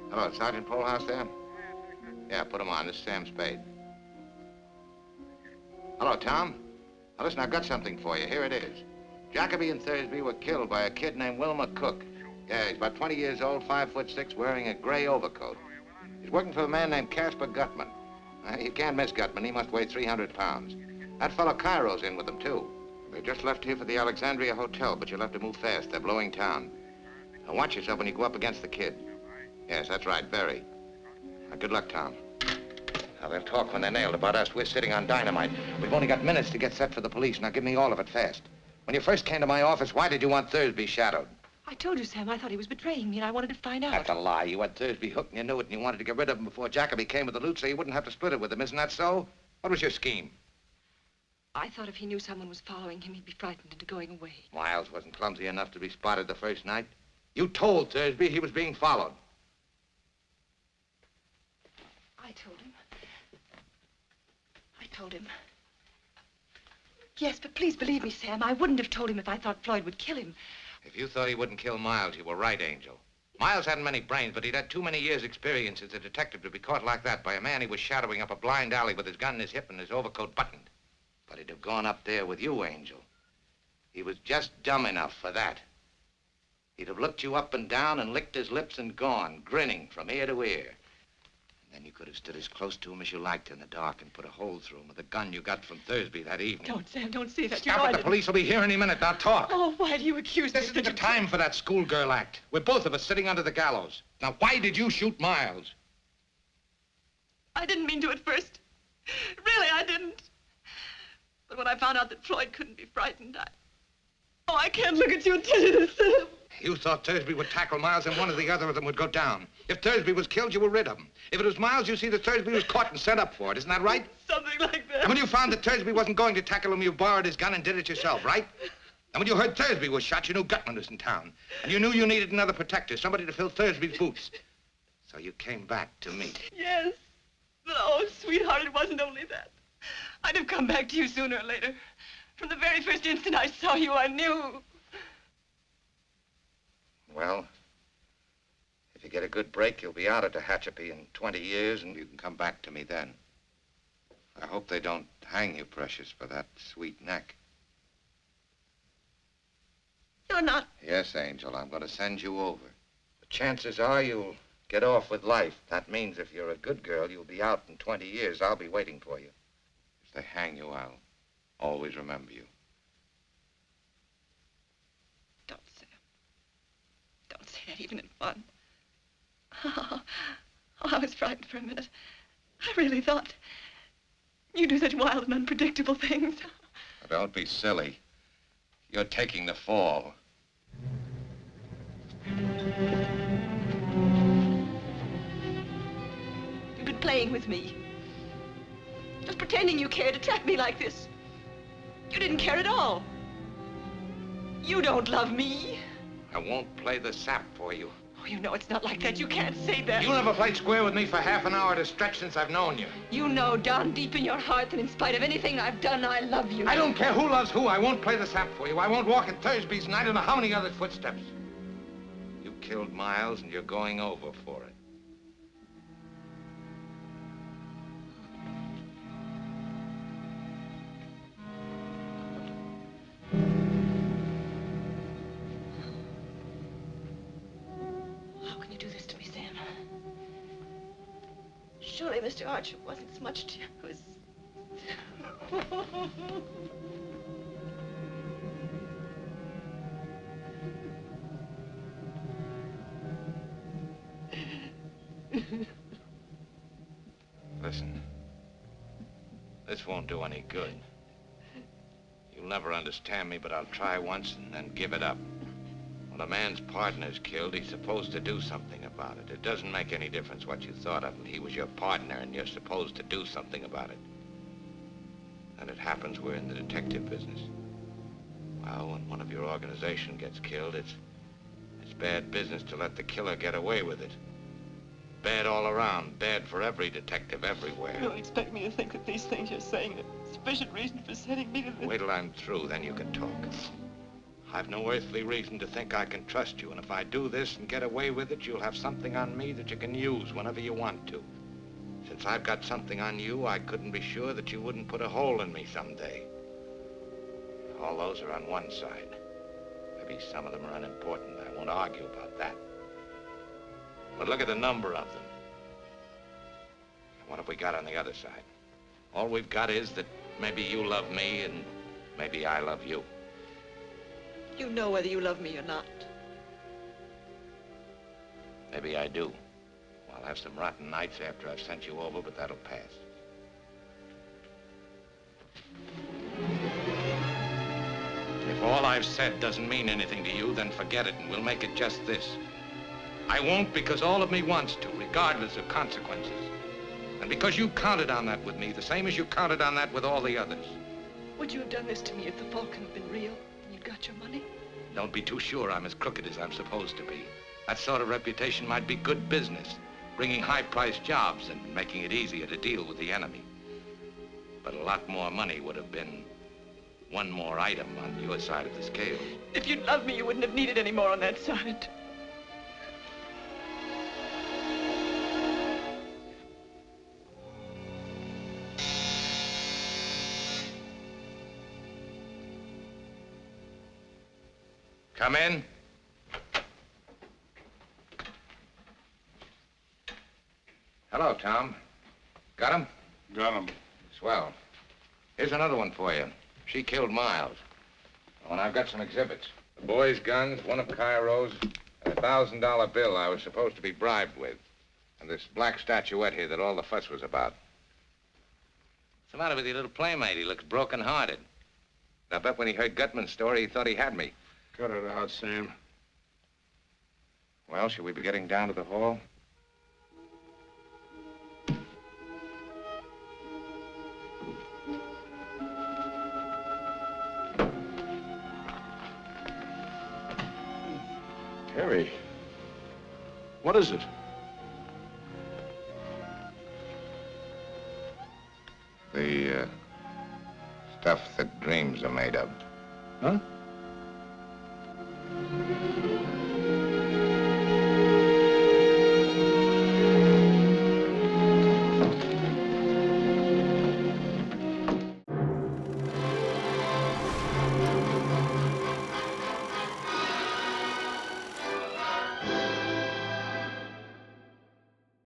Hello, Sergeant Polehouse there? Yeah, put him on. This is Sam Spade. Hello, Tom. Now, listen, I've got something for you. Here it is. Jacoby and Thursby were killed by a kid named Wilmer Cook. Yeah, he's about 20 years old, 5'6", wearing a gray overcoat. He's working for a man named Casper Gutman. You can't miss Gutman. He must weigh 300 pounds. That fellow Cairo's in with them, too. They just left here for the Alexandria Hotel, but you'll have to move fast. They're blowing town. Now, watch yourself when you go up against the kid. Yes, that's right, very. Now, good luck, Tom. Now, they'll talk when they're nailed about us. We're sitting on dynamite. We've only got minutes to get set for the police. Now, give me all of it fast. When you first came to my office, why did you want Thursby shadowed? I told you, Sam, I thought he was betraying me, and I wanted to find out. That's a lie. You had Thursby hooked and you knew it, and you wanted to get rid of him before Jacoby came with the loot so you wouldn't have to split it with him. Isn't that so? What was your scheme? I thought if he knew someone was following him, he'd be frightened into going away. Miles wasn't clumsy enough to be spotted the first night. You told Thursby he was being followed. I told him. I told him. Yes, but please believe me, Sam. I wouldn't have told him if I thought Floyd would kill him. If you thought he wouldn't kill Miles, you were right, Angel. Miles hadn't many brains, but he'd had too many years' experience as a detective to be caught like that by a man he was shadowing up a blind alley with his gun in his hip and his overcoat buttoned. But he'd have gone up there with you, Angel. He was just dumb enough for that. He'd have looked you up and down and licked his lips and gone, grinning from ear to ear. And then you could have stood as close to him as you liked in the dark and put a hole through him with the gun you got from Thursby that evening. Don't, Sam, don't say that. Stop it. The police will be here any minute. Now talk. Oh, why do you accuse me? This isn't the time for that schoolgirl act. We're both of us sitting under the gallows. Now, why did you shoot Miles? I didn't mean to at first. Really, I didn't. But when I found out that Floyd couldn't be frightened, I can't look at you and tell you this, Sam. You thought Thursby would tackle Miles and one or the other of them would go down. If Thursby was killed, you were rid of him. If it was Miles, you see that Thursby was caught and sent up for it. Isn't that right? Something like that. And when you found that Thursby wasn't going to tackle him, you borrowed his gun and did it yourself, right? And when you heard Thursby was shot, you knew Gutman was in town. And you knew you needed another protector, somebody to fill Thursby's boots. So you came back to me. Yes. But, oh, sweetheart, it wasn't only that. I'd have come back to you sooner or later. From the very first instant I saw you, I knew. Well, if you get a good break, you'll be out of Tehachapi in 20 years, and you can come back to me then. I hope they don't hang you, Precious, for that sweet neck. You're not... Yes, Angel, I'm going to send you over. The chances are you'll get off with life. That means if you're a good girl, you'll be out in 20 years. I'll be waiting for you. If they hang you, I'll always remember you. Don't, Sam. Don't say that even in fun. Oh, I was frightened for a minute. I really thought you do such wild and unpredictable things. Now, don't be silly. You're taking the fall. You've been playing with me. Just pretending you cared to trap me like this. You didn't care at all. You don't love me. I won't play the sap for you. Oh, you know it's not like that. You can't say that. You never played square with me for half an hour at a stretch since I've known you. You know down deep in your heart that in spite of anything I've done, I love you. I don't care who loves who. I won't play the sap for you. I won't walk in Thursby's, and I don't know how many other footsteps. You killed Miles, and you're going over for it. Surely Mr. Archer wasn't as much to you as... Listen, this won't do any good. You'll never understand me, but I'll try once and then give it up. When a man's partner's killed, he's supposed to do something about it. It doesn't make any difference what you thought of him. He was your partner, and you're supposed to do something about it. And it happens we're in the detective business. Well, when one of your organization gets killed, it's bad business to let the killer get away with it. Bad all around. Bad for every detective everywhere. You don't expect me to think that these things you're saying are sufficient reason for sending me to this... Wait till I'm through, then you can talk. I've no earthly reason to think I can trust you, and if I do this and get away with it, you'll have something on me that you can use whenever you want to. Since I've got something on you, I couldn't be sure that you wouldn't put a hole in me someday. All those are on one side. Maybe some of them are unimportant. I won't argue about that. But look at the number of them. What have we got on the other side? All we've got is that maybe you love me and maybe I love you. You know whether you love me or not. Maybe I do. I'll have some rotten nights after I've sent you over, but that'll pass. If all I've said doesn't mean anything to you, then forget it, and we'll make it just this. I won't because all of me wants to, regardless of consequences. And because you counted on that with me, the same as you counted on that with all the others. Would you have done this to me if the Falcon had been real and you'd got your money? Don't be too sure I'm as crooked as I'm supposed to be. That sort of reputation might be good business, bringing high-priced jobs and making it easier to deal with the enemy. But a lot more money would have been one more item on your side of the scale. If you'd loved me, you wouldn't have needed any more on that side. Come in. Hello, Tom. Got him? Got him. Swell. Here's another one for you. She killed Miles. Oh, and I've got some exhibits. The boy's guns, one of Cairo's, and a $1,000 bill I was supposed to be bribed with. And this black statuette here that all the fuss was about. What's the matter with your little playmate? He looks broken-hearted. I bet when he heard Gutman's story, he thought he had me. Cut it out, Sam. Well, shall we be getting down to the hall? Harry, what is it? The stuff that dreams are made of. Huh?